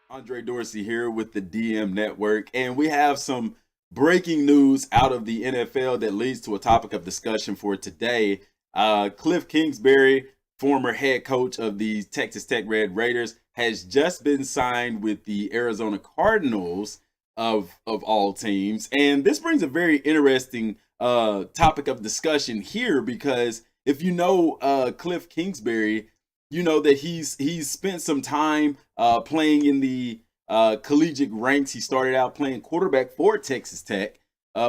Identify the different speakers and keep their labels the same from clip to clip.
Speaker 1: Andre Dorsey here with the DM Network, and we have some breaking news out of the NFL that leads to a topic of discussion for today. Kliff Kingsbury, former head coach of the Texas Tech Red Raiders, has just been signed with the Arizona Cardinals of all teams, and this brings a very interesting topic of discussion here because if you know Kliff Kingsbury, you know that he's spent some time playing in the collegiate ranks. He started out playing quarterback for Texas Tech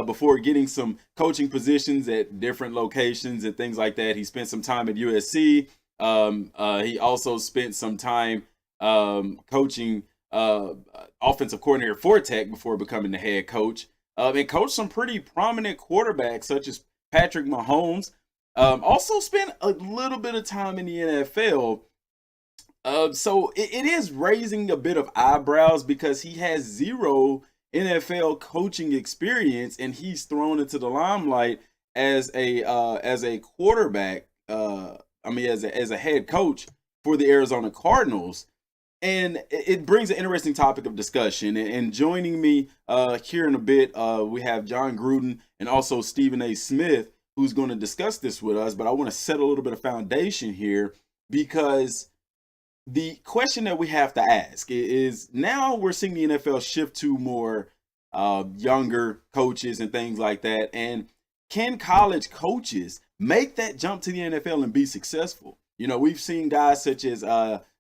Speaker 1: before getting some coaching positions at different locations and things like that. He spent some time at USC. He also spent some time coaching offensive coordinator for Tech before becoming the head coach. And coached some pretty prominent quarterbacks such as Patrick Mahomes. Also spent a little bit of time in the NFL. So it is raising a bit of eyebrows because he has zero NFL coaching experience and he's thrown into the limelight as a quarterback. As a head coach for the Arizona Cardinals. And it brings an interesting topic of discussion. And joining me here in a bit, we have Jon Gruden and also Stephen A. Smith, who's going to discuss this with us. But I want to set a little bit of foundation here because the question that we have to ask is now we're seeing the NFL shift to more younger coaches and things like that. And can college coaches make that jump to the NFL and be successful? You know, we've seen guys such as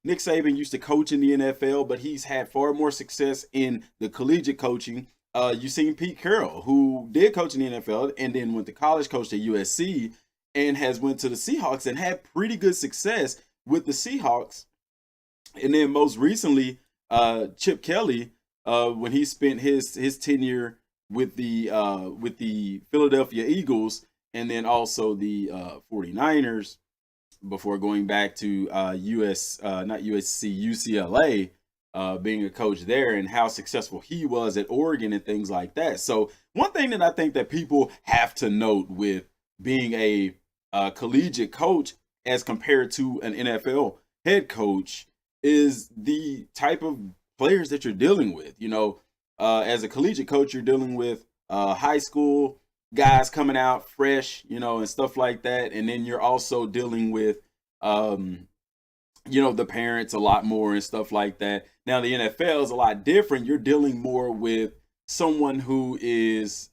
Speaker 1: Nick Saban used to coach in the NFL, but he's had far more success in the collegiate coaching. You've seen Pete Carroll, who did coach in the NFL and then went to college, coached at USC, and has went to the Seahawks and had pretty good success with the Seahawks. And then most recently, Chip Kelly, when he spent his tenure with the Philadelphia Eagles and then also the 49ers before going back to UCLA, being a coach there and how successful he was at Oregon and things like that. So one thing that I think that people have to note with being a collegiate coach as compared to an NFL head coach is the type of players that you're dealing with. You know, as a collegiate coach, you're dealing with high school guys coming out fresh, you know, and stuff like that. And then you're also dealing with, the parents a lot more and stuff like that. Now, the NFL is a lot different. You're dealing more with someone who is,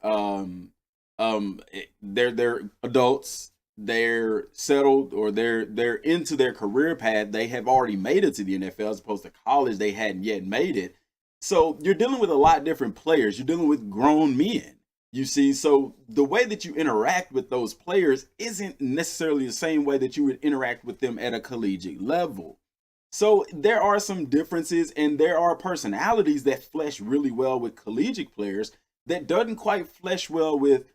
Speaker 1: they're adults, they're settled, or they're into their career path. They have already made it to the NFL as opposed to college. They hadn't yet made it. So you're dealing with a lot different players. You're dealing with grown men. You see, so the way that you interact with those players isn't necessarily the same way that you would interact with them at a collegiate level. So there are some differences and there are personalities that flesh really well with collegiate players that doesn't quite flesh well with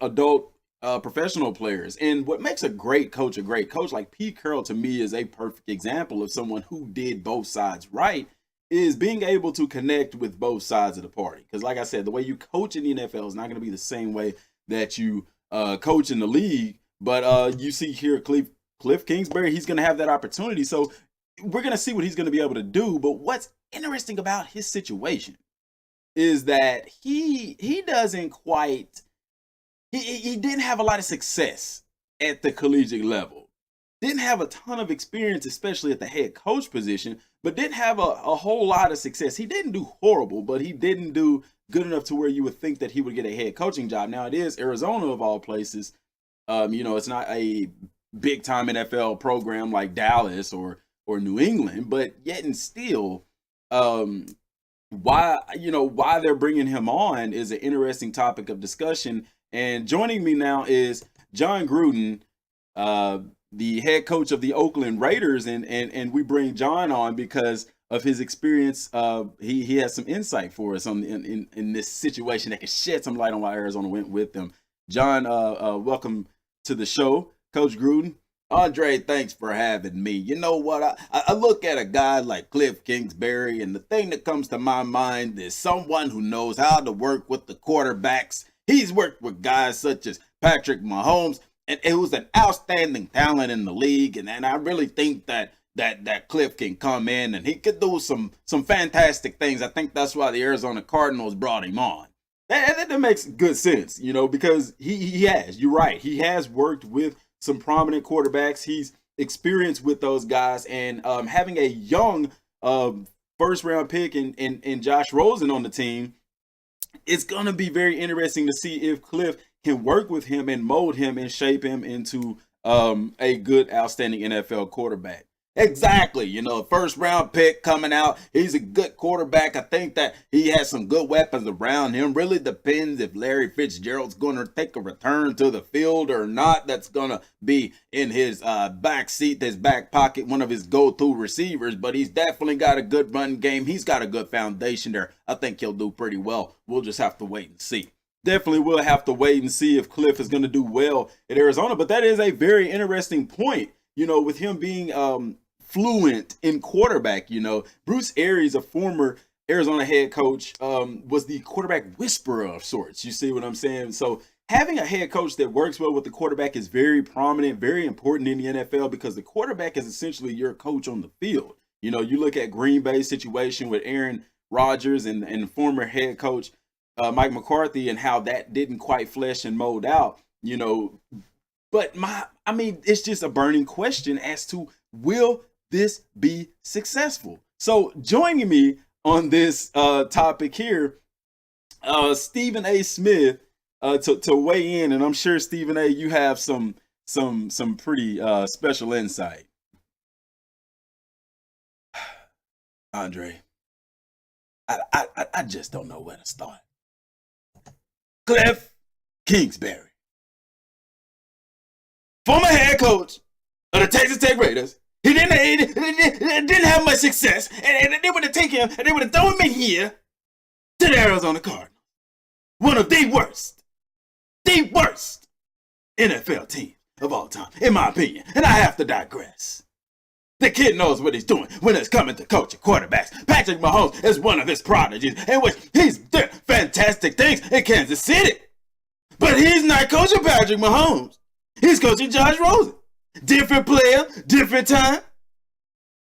Speaker 1: adult professional players. And what makes a great coach, like Pete Carroll to me is a perfect example of someone who did both sides right, is being able to connect with both sides of the party. Because like I said, the way you coach in the NFL is not going to be the same way that you coach in the league. But you see here, Kliff Kingsbury, he's going to have that opportunity. So we're going to see what he's going to be able to do. But what's interesting about his situation is that he doesn't quite, he didn't have a lot of success at the collegiate level. Didn't have a ton of experience, especially at the head coach position, but didn't have a whole lot of success. He didn't do horrible, but he didn't do good enough to where you would think that he would get a head coaching job. Now, it is Arizona of all places. It's not a big time NFL program like Dallas or New England, but yet and still, why they're bringing him on is an interesting topic of discussion. And joining me now is Jon Gruden, the head coach of the Oakland Raiders, and we bring Jon on because of his experience. He has some insight for us on in this situation that can shed some light on why Arizona went with them. Jon, welcome to the show, Coach Gruden. Andre, thanks for having me. You know what? I look at a guy like Kliff Kingsbury, and the thing that comes to my mind is someone who knows how to work with the quarterbacks. He's worked with guys such as Patrick Mahomes, and it was an outstanding talent in the league. And I really think that Kliff can come in and he could do some fantastic things. I think that's why the Arizona Cardinals brought him on. That makes good sense, because he has. You're right. He has worked with some prominent quarterbacks. He's experienced with those guys, and having a young first round pick in Josh Rosen on the team, it's gonna be very interesting to see if Kliff can work with him and mold him and shape him into a good, outstanding NFL quarterback. Exactly. First round pick coming out. He's a good quarterback. I think that he has some good weapons around him. Really depends if Larry Fitzgerald's going to take a return to the field or not. That's going to be in his back seat, his back pocket, one of his go-to receivers. But he's definitely got a good run game. He's got a good foundation there. I think he'll do pretty well. We'll just have to wait and see. Definitely will have to wait and see if Kliff is going to do well at Arizona. But that is a very interesting point, with him being fluent in quarterback. Bruce Arians, a former Arizona head coach, was the quarterback whisperer of sorts. You see what I'm saying? So having a head coach that works well with the quarterback is very prominent, very important in the NFL, because the quarterback is essentially your coach on the field. You look at Green Bay's situation with Aaron Rodgers and former head coach Mike McCarthy, and how that didn't quite flesh and mold out, But it's just a burning question as to, will this be successful? So joining me on this topic here, Stephen A. Smith, to weigh in, and I'm sure, Stephen A., you have some pretty special insight. Andre, I just don't know where to start. Kliff Kingsbury, former head coach of the Texas Tech Raiders. He didn't have much success, and they would have taken him and they would have thrown him in here to the Arizona Cardinals, one of the worst NFL teams of all time, in my opinion. And I have to digress. The kid knows what he's doing when it's coming to coaching quarterbacks. Patrick Mahomes is one of his prodigies, in which he's done fantastic things in Kansas City. But he's not coaching Patrick Mahomes. He's coaching Josh Rosen. Different player, different time.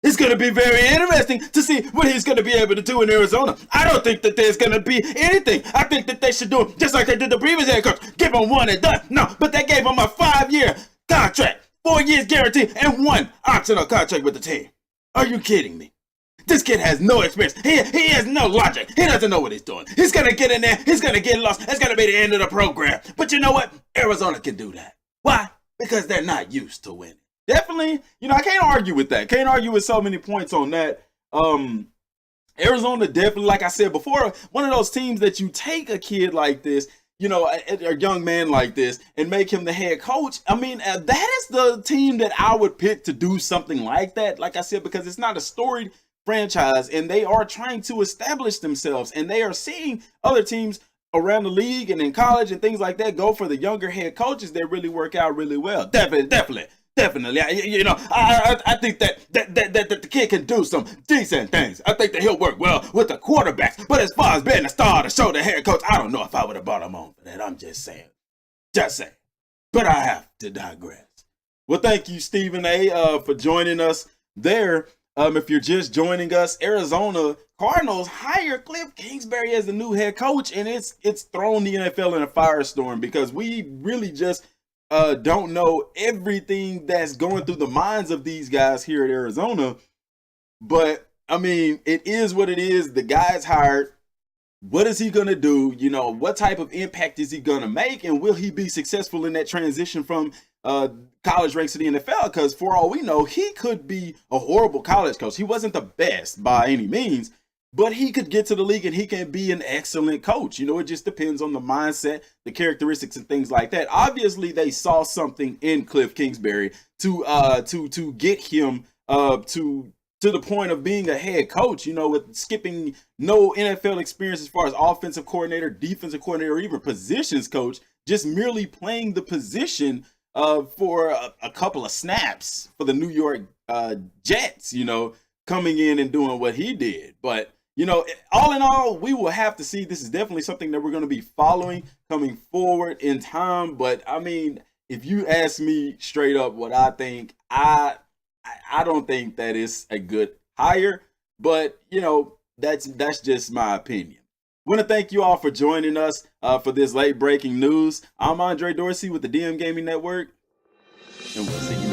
Speaker 1: It's going to be very interesting to see what he's going to be able to do in Arizona. I don't think that there's going to be anything. I think that they should do it just like they did the previous head coach. Give him one and done. No, but they gave him a 5-year contract, 4 years guaranteed, and 1 optional contract with the team. Are you kidding me? This kid has no experience. He has no logic. He doesn't know what he's doing. He's going to get in there. He's going to get lost. It's going to be the end of the program. But you know what? Arizona can do that. Why? Because they're not used to winning. Definitely, I can't argue with that. Can't argue with so many points on that. Arizona definitely, like I said before, one of those teams that you take a kid like this, a young man like this, and make him the head coach. That is the team that I would pick to do something like that. Like I said, because it's not a storied franchise, and they are trying to establish themselves, and they are seeing other teams around the league and in college and things like that go for the younger head coaches that really work out really well. Definitely. I think that the kid can do some decent things. I think that he'll work well with the quarterbacks. But as far as being a star to show the head coach, I don't know if I would have brought him on for that. I'm just saying. But I have to digress. Well, thank you, Stephen A., for joining us there. If you're just joining us, Arizona Cardinals hire Kliff Kingsbury as the new head coach, and it's thrown the NFL in a firestorm, because we really just don't know everything that's going through the minds of these guys here at Arizona. But it is what it is. The guy's hired. What is he going to do? What type of impact is he going to make? And will he be successful in that transition from college ranks to the NFL? Because for all we know, he could be a horrible college coach. He wasn't the best by any means, but he could get to the league and he can be an excellent coach. It just depends on the mindset, the characteristics, and things like that. Obviously, they saw something in Kliff Kingsbury to get him to the point of being a head coach, with skipping no NFL experience as far as offensive coordinator, defensive coordinator, or even positions coach, just merely playing the position for a couple of snaps for the New York Jets, coming in and doing what he did. But, all in all, we will have to see. This is definitely something that we're going to be following coming forward in time. But, I mean, if you ask me straight up what I think, I don't think that is a good hire. But, that's just my opinion. I want to thank you all for joining us for this late breaking news. I'm Andre Dorsey with the DM Gaming Network, and we'll see you